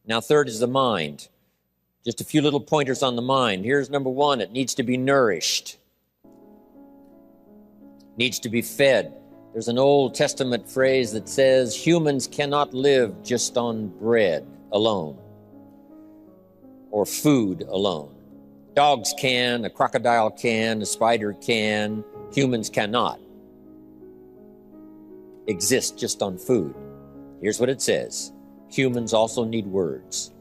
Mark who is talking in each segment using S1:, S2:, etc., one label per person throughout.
S1: Now, third is the mind. Just a few little pointers on the mind. Here's number one. It needs to be nourished. Needs to be fed. There's an Old Testament phrase that says humans cannot live just on bread alone or food alone. Dogs can, a crocodile can, a spider can. Humans cannot exist just on food. Here's what it says. Humans also need words.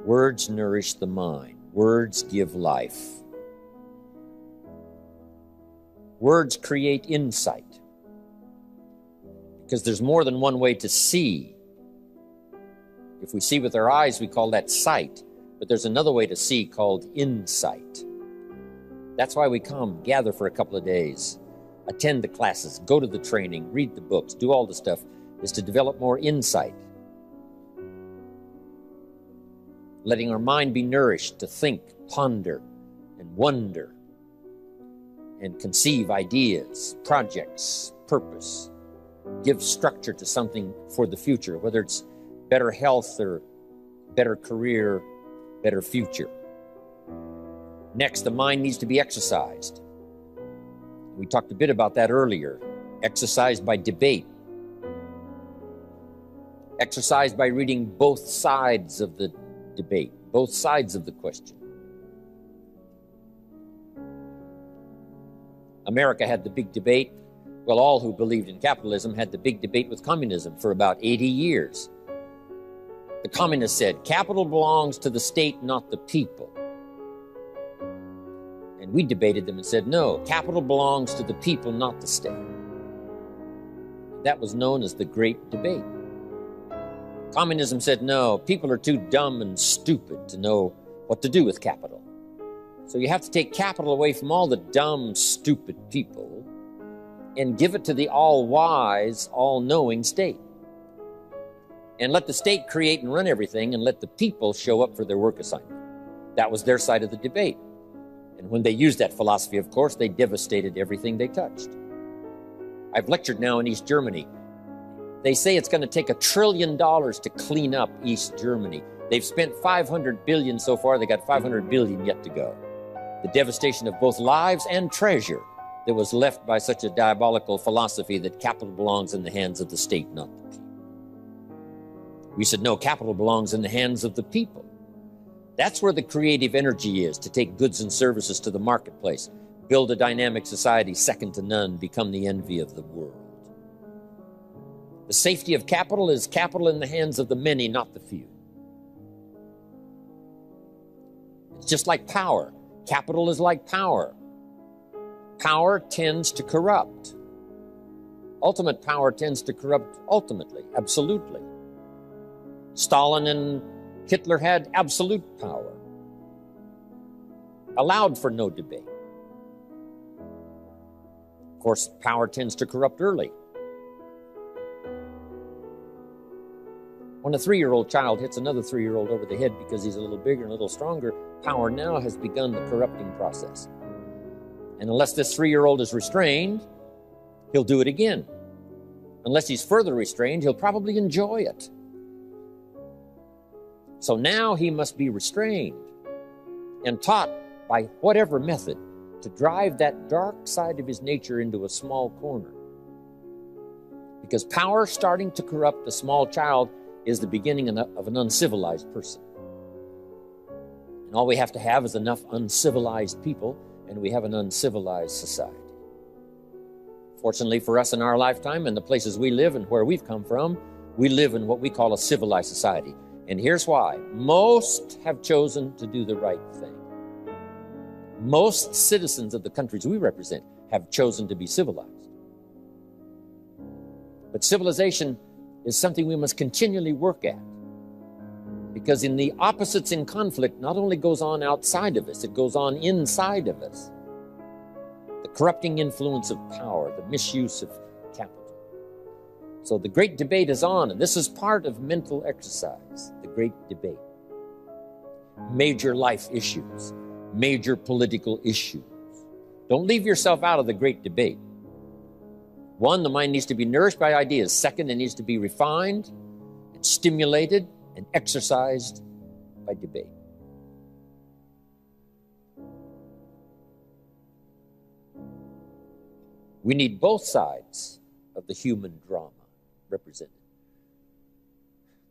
S1: Words nourish the mind. Words give life. Words create insight. Because there's more than one way to see. If we see with our eyes, we call that sight. But there's another way to see called insight. That's why we come, gather for a couple of days, attend the classes, go to the training, read the books, do all the stuff, is to develop more insight. Letting our mind be nourished to think, ponder, and wonder, and conceive ideas, projects, purpose, give structure to something for the future, whether it's better health or better career, better future. Next, the mind needs to be exercised. We talked a bit about that earlier. Exercised by debate. Exercised by reading both sides of the debate, both sides of the question. America had the big debate. Well, all who believed in capitalism had the big debate with communism for about 80 years. The communists said, capital belongs to the state, not the people. And we debated them and said, no, capital belongs to the people, not the state. That was known as the Great Debate. Communism said, no, people are too dumb and stupid to know what to do with capital. So you have to take capital away from all the dumb, stupid people and give it to the all-wise, all-knowing state. And let the state create and run everything and let the people show up for their work assignment. That was their side of the debate. And when they used that philosophy, of course, they devastated everything they touched. I've lectured now in East Germany. They say it's going to take $1 trillion to clean up East Germany. They've spent $500 billion so far. They got $500 billion yet to go. The devastation of both lives and treasure that was left by such a diabolical philosophy that capital belongs in the hands of the state, not the people. We said, no, capital belongs in the hands of the people. That's where the creative energy is, to take goods and services to the marketplace, build a dynamic society second to none, become the envy of the world. The safety of capital is capital in the hands of the many, not the few. It's just like power. Capital is like power. Power tends to corrupt. Ultimate power tends to corrupt ultimately, absolutely. Stalin and Hitler had absolute power, allowed for no debate. Of course, power tends to corrupt early. When a 3-year-old child hits another 3-year-old over the head because he's a little bigger and a little stronger, power now has begun the corrupting process. And unless this 3-year-old is restrained, he'll do it again. Unless he's further restrained, he'll probably enjoy it. So now he must be restrained and taught by whatever method to drive that dark side of his nature into a small corner. Because power starting to corrupt a small child is the beginning of an uncivilized person. And all we have to have is enough uncivilized people, and we have an uncivilized society. Fortunately for us in our lifetime and the places we live and where we've come from, we live in what we call a civilized society. And here's why. Most have chosen to do the right thing. Most citizens of the countries we represent have chosen to be civilized. But civilization is something we must continually work at. Because in the opposites in conflict not only goes on outside of us, it goes on inside of us. The corrupting influence of power, the misuse of capital. So the great debate is on, and this is part of mental exercise, the great debate. Major life issues, major political issues. Don't leave yourself out of the great debate. One, the mind needs to be nourished by ideas. Second, it needs to be refined and stimulated and exercised by debate. We need both sides of the human drama represented.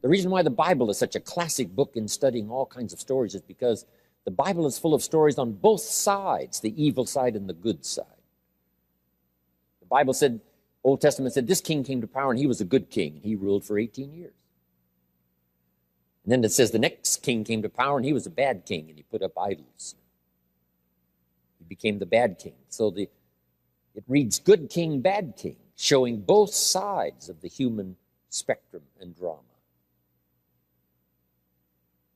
S1: The reason why the Bible is such a classic book in studying all kinds of stories is because the Bible is full of stories on both sides, the evil side and the good side. The Bible said, Old Testament said, this king came to power and he was a good king, and he ruled for 18 years. And then it says the next king came to power and he was a bad king, and he put up idols. He became the bad king. So it reads good king, bad king, showing both sides of the human spectrum and drama.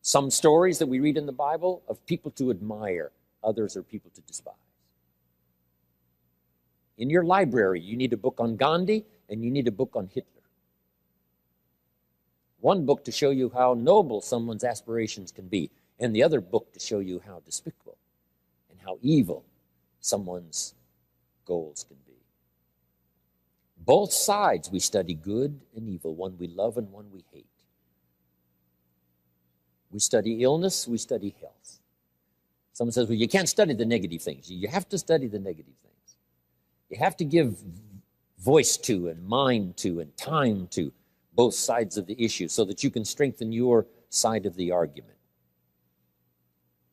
S1: Some stories that we read in the Bible of people to admire, others are people to despise. In your library, you need a book on Gandhi and you need a book on Hitler. One book to show you how noble someone's aspirations can be, and the other book to show you how despicable and how evil someone's goals can be. Both sides we study, good and evil, one we love and one we hate. We study illness, we study health. Someone says, well, you can't study the negative things. You have to study the negative things. You have to give voice to and mind to and time to both sides of the issue so that you can strengthen your side of the argument.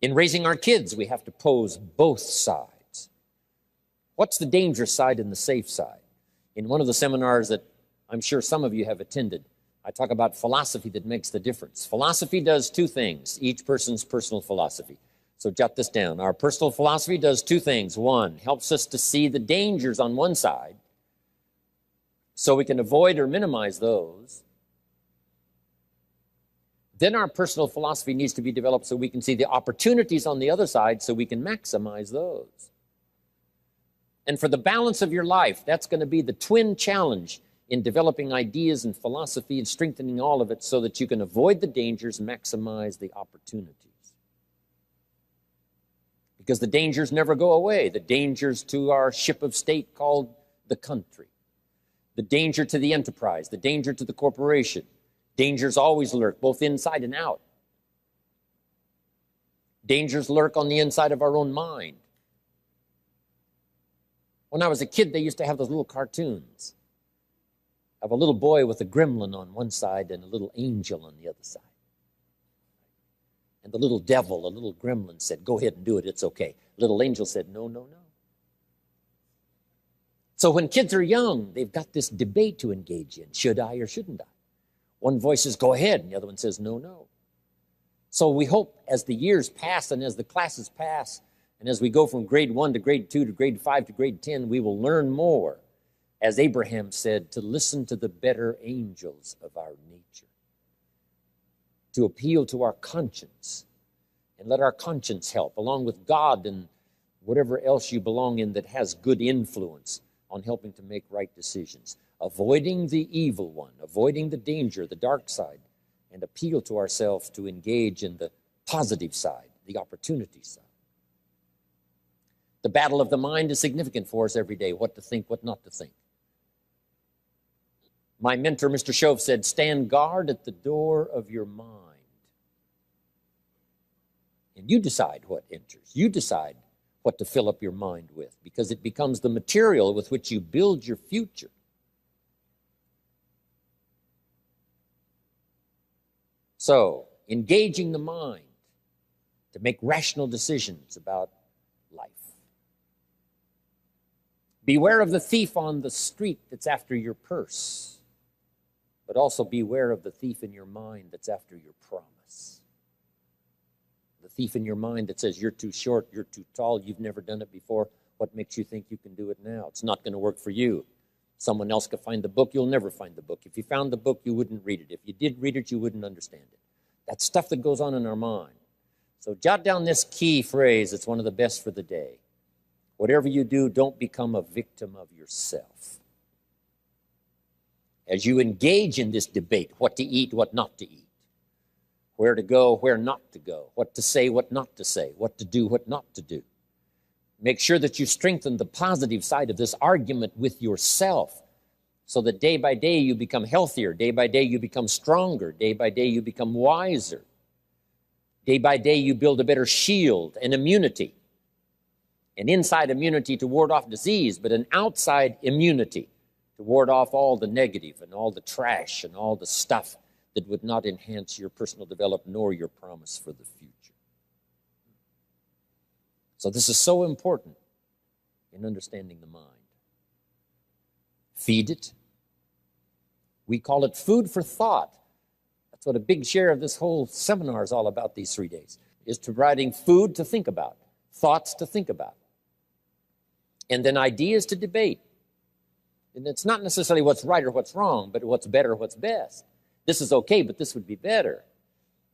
S1: In raising our kids, we have to pose both sides. What's the dangerous side and the safe side? In one of the seminars that I'm sure some of you have attended, I talk about philosophy that makes the difference. Philosophy does two things, each person's personal philosophy. So jot this down. Our personal philosophy does two things. One, helps us to see the dangers on one side so we can avoid or minimize those. Then our personal philosophy needs to be developed so we can see the opportunities on the other side so we can maximize those. And for the balance of your life, that's going to be the twin challenge in developing ideas and philosophy and strengthening all of it so that you can avoid the dangers, maximize the opportunities. Because the dangers never go away. The dangers to our ship of state called the country. The danger to the enterprise, the danger to the corporation. Dangers always lurk, both inside and out. Dangers lurk on the inside of our own mind. When I was a kid, they used to have those little cartoons of a little boy with a gremlin on one side and a little angel on the other side. And the little devil, a little gremlin, said, go ahead and do it, it's okay. Little angel said, no, no, no. So when kids are young, they've got this debate to engage in. Should I or shouldn't I? One voice says, go ahead, and the other one says, no, no. So we hope as the years pass and as the classes pass, and as we go from grade 1 to grade 2 to grade 5 to grade 10, we will learn more, as Abraham said, to listen to the better angels of our nature, to appeal to our conscience, and let our conscience help, along with God and whatever else you belong in that has good influence on helping to make right decisions, avoiding the evil one, avoiding the danger, the dark side, and appeal to ourselves to engage in the positive side, the opportunity side. The battle of the mind is significant for us every day, what to think, what not to think. My mentor, Mr. Shove, said, stand guard at the door of your mind. And you decide what enters. You decide what to fill up your mind with, because it becomes the material with which you build your future. So, engaging the mind to make rational decisions about life. Beware of the thief on the street that's after your purse, but also beware of the thief in your mind that's after your promise. The thief in your mind that says you're too short, you're too tall, you've never done it before. What makes you think you can do it now? It's not going to work for you. Someone else could find the book, you'll never find the book. If you found the book, you wouldn't read it. If you did read it, you wouldn't understand it. That's stuff that goes on in our mind. So jot down this key phrase. It's one of the best for the day. Whatever you do, don't become a victim of yourself. As you engage in this debate, what to eat, what not to eat, where to go, where not to go, what to say, what not to say, what to do, what not to do. Make sure that you strengthen the positive side of this argument with yourself so that day by day you become healthier, day by day you become stronger, day by day you become wiser. Day by day you build a better shield and immunity. An inside immunity to ward off disease, but an outside immunity to ward off all the negative and all the trash and all the stuff that would not enhance your personal development nor your promise for the future. So this is so important in understanding the mind. Feed it. We call it food for thought. That's what a big share of this whole seminar is all about these 3 days, is providing food to think about, thoughts to think about, and then ideas to debate. And it's not necessarily what's right or what's wrong, but what's better or what's best. This is okay, but this would be better.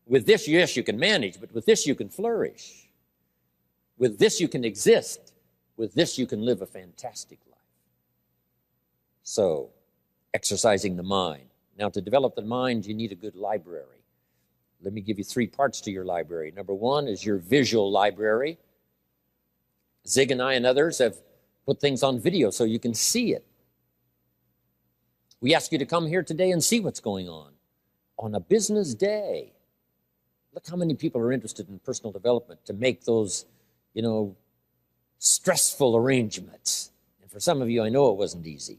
S1: With this, yes, you can manage, but with this, you can flourish. With this, you can exist. With this, you can live a fantastic life. So, exercising the mind. Now, to develop the mind, you need a good library. Let me give you 3 parts to your library. Number 1 is your visual library. Zig and I and others have put things on video so you can see it. We ask you to come here today and see what's going on a business day. Look how many people are interested in personal development to make those, stressful arrangements. And for some of you, I know it wasn't easy.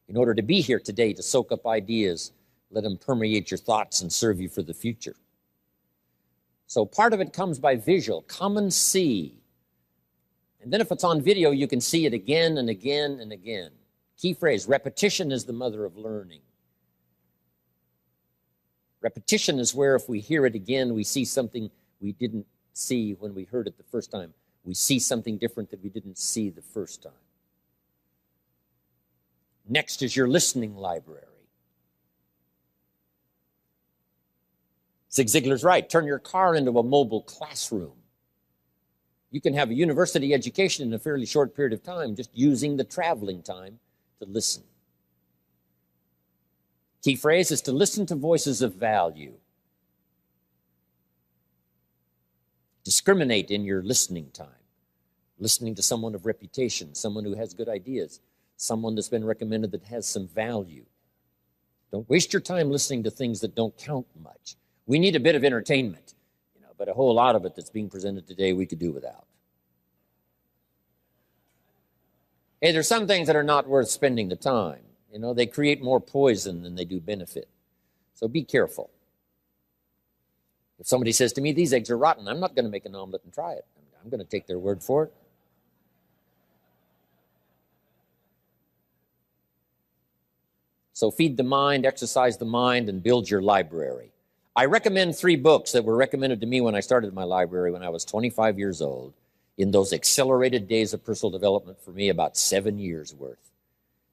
S1: In order to be here today, to soak up ideas, let them permeate your thoughts and serve you for the future. So part of it comes by visual. Come and see. And then if it's on video, you can see it again and again and again. Key phrase, repetition is the mother of learning. Repetition is where if we hear it again, we see something we didn't see when we heard it the first time. We see something different that we didn't see the first time. Next is your listening library. Zig Ziglar's right. Turn your car into a mobile classroom. You can have a university education in a fairly short period of time just using the traveling time to listen. Key phrase is to listen to voices of value. Discriminate in your listening time. Listening to someone of reputation, someone who has good ideas, someone that's been recommended that has some value. Don't waste your time listening to things that don't count much. We need a bit of entertainment, but a whole lot of it that's being presented today we could do without. Hey, there's some things that are not worth spending the time. They create more poison than they do benefit. So be careful. If somebody says to me, these eggs are rotten, I'm not going to make an omelet and try it. I'm going to take their word for it. So feed the mind, exercise the mind, and build your library. I recommend 3 books that were recommended to me when I started my library when I was 25 years old. In those accelerated days of personal development, for me, about 7 years worth.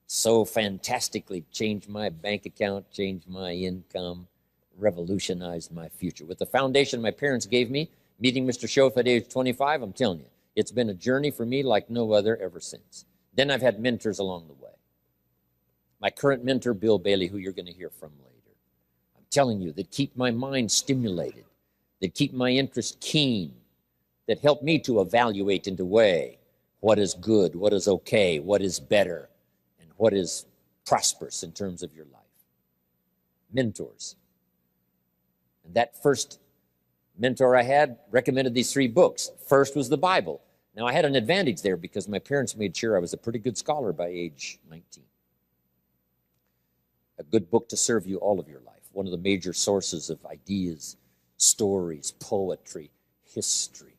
S1: So fantastically changed my bank account, changed my income, revolutionized my future. With the foundation my parents gave me, meeting Mr. Schoaf at age 25, I'm telling you, it's been a journey for me like no other ever since. Then I've had mentors along the way. My current mentor, Bill Bailey, who you're going to hear from later. I'm telling you, that keep my mind stimulated, that keep my interest keen, that help me to evaluate and to weigh what is good, what is okay, what is better, and what is prosperous in terms of your life. Mentors. And that first mentor I had recommended these 3 books. First was the Bible. Now, I had an advantage there because my parents made sure I was a pretty good scholar by age 19. A good book to serve you all of your life. One of the major sources of ideas, stories, poetry, history.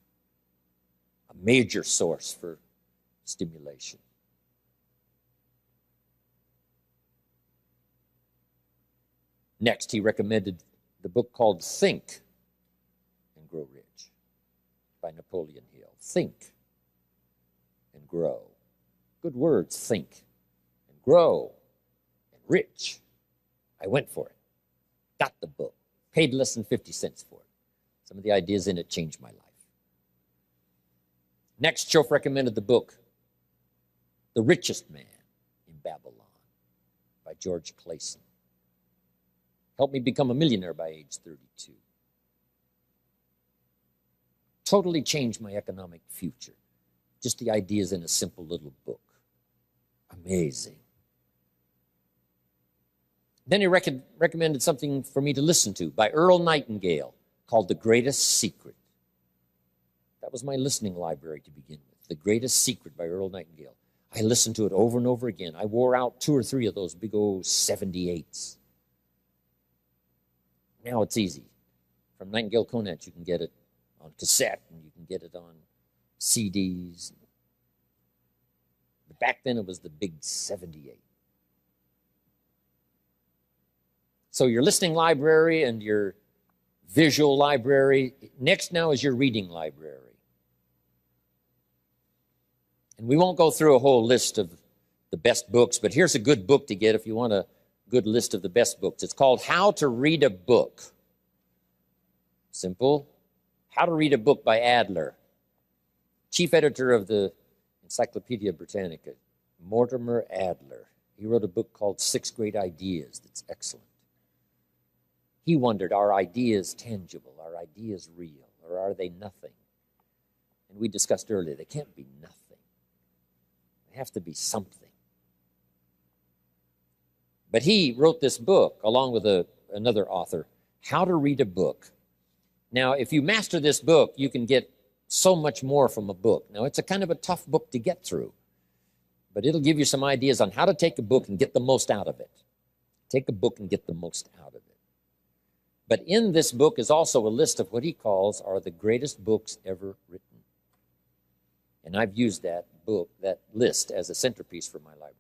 S1: A major source for stimulation. Next, he recommended the book called Think and Grow Rich by Napoleon Hill. Think and grow. Good words, think and grow and rich. I went for it. Got the book. Paid less than 50 cents for it. Some of the ideas in it changed my life. Next, Schoaf recommended the book, The Richest Man in Babylon by George Clayson. Helped me become a millionaire by age 32. Totally changed my economic future. Just the ideas in a simple little book. Amazing. Then he recommended something for me to listen to by Earl Nightingale called The Greatest Secret. That was my listening library to begin with. The Greatest Secret by Earl Nightingale. I listened to it over and over again. I wore out 2 or 3 of those big old 78s. Now it's easy. From Nightingale Conant, you can get it on cassette, and you can get it on CDs. But back then, it was the big 78. So your listening library and your visual library. Next now is your reading library. And we won't go through a whole list of the best books, but here's a good book to get if you want a good list of the best books. It's called How to Read a Book. Simple. How to Read a Book by Adler. Chief editor of the Encyclopedia Britannica, Mortimer Adler. He wrote a book called 6 Great Ideas that's excellent. He wondered, are ideas tangible? Are ideas real? Or are they nothing? And we discussed earlier, they can't be nothing. They have to be something. But he wrote this book, along with another author, How to Read a Book. Now, if you master this book, you can get so much more from a book. Now, it's a kind of a tough book to get through, but it'll give you some ideas on how to take a book and get the most out of it. Take a book and get the most out of it. But in this book is also a list of what he calls are the greatest books ever written. And I've used that book, that list, as a centerpiece for my library.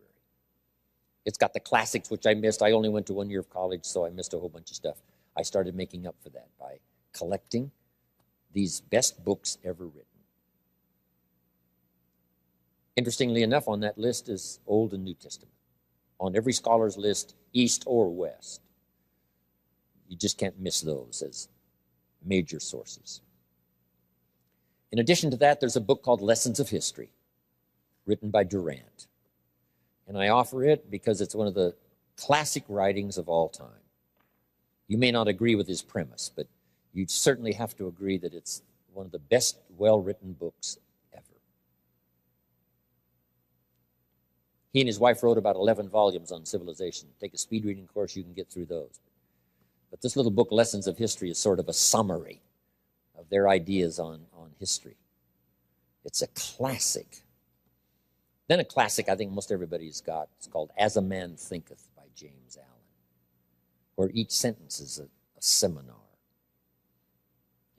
S1: It's got the classics, which I missed. I only went to 1 year of college, so I missed a whole bunch of stuff. I started making up for that by collecting these best books ever written. Interestingly enough, on that list is Old and New Testament. On every scholar's list, East or West. You just can't miss those as major sources. In addition to that, there's a book called Lessons of History, written by Durant. And I offer it because it's one of the classic writings of all time. You may not agree with his premise, but you'd certainly have to agree that it's one of the best well-written books ever. He and his wife wrote about 11 volumes on civilization. Take a speed reading course, you can get through those. But this little book, Lessons of History, is sort of a summary of their ideas on history. It's a classic. Then a classic I think most everybody's got. It's called As a Man Thinketh by James Allen, where each sentence is a seminar.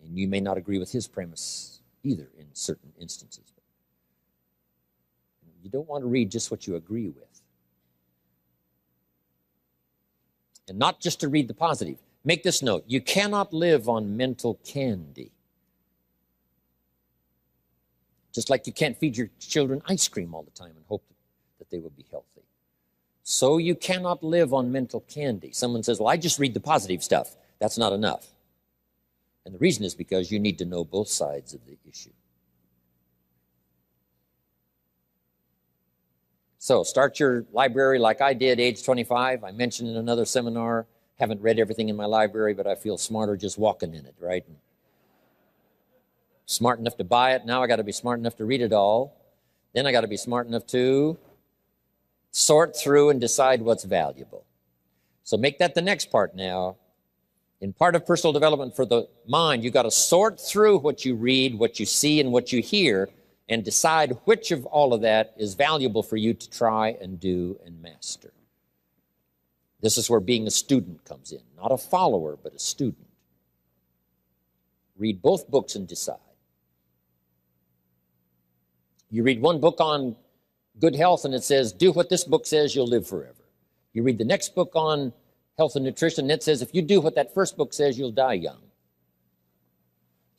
S1: And you may not agree with his premise either in certain instances. You don't want to read just what you agree with. And not just to read the positive. Make this note. You cannot live on mental candy. Just like you can't feed your children ice cream all the time and hope that they will be healthy. So you cannot live on mental candy. Someone says, well, I just read the positive stuff. That's not enough. And the reason is because you need to know both sides of the issue. So start your library like I did, age 25. I mentioned in another seminar, haven't read everything in my library, but I feel smarter just walking in it, right? Smart enough to buy it. Now I got to be smart enough to read it all. Then I got to be smart enough to sort through and decide what's valuable. So make that the next part now. In part of personal development for the mind, you got to sort through what you read, what you see, and what you hear, and decide which of all of that is valuable for you to try and do and master. This is where being a student comes in. Not a follower, but a student. Read both books and decide. You read one book on good health and it says, do what this book says, you'll live forever. You read the next book on health and nutrition and it says, if you do what that first book says, you'll die young.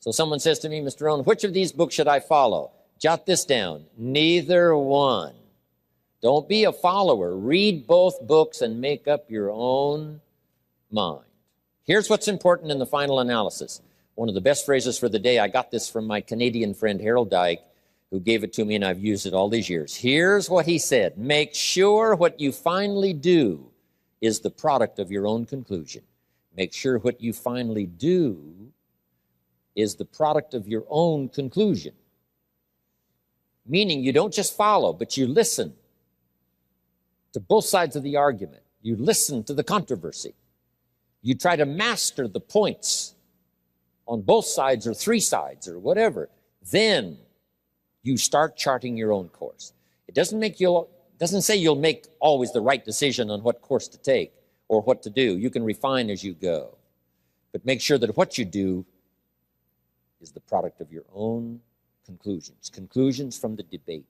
S1: So someone says to me, Mr. Rohn, which of these books should I follow? Jot this down. Neither one. Don't be a follower. Read both books and make up your own mind. Here's what's important in the final analysis. One of the best phrases for the day, I got this from my Canadian friend Harold Dyke, who gave it to me, and I've used it all these years. Here's what he said. Make sure what you finally do is the product of your own conclusion. Make sure what you finally do is the product of your own conclusion. Meaning you don't just follow, but you listen to both sides of the argument. You listen to the controversy. You try to master the points on both sides or three sides or whatever. Then you start charting your own course. It doesn't say you'll make always the right decision on what course to take or what to do. You can refine as you go. But make sure that what you do is the product of your own conclusions from the debate.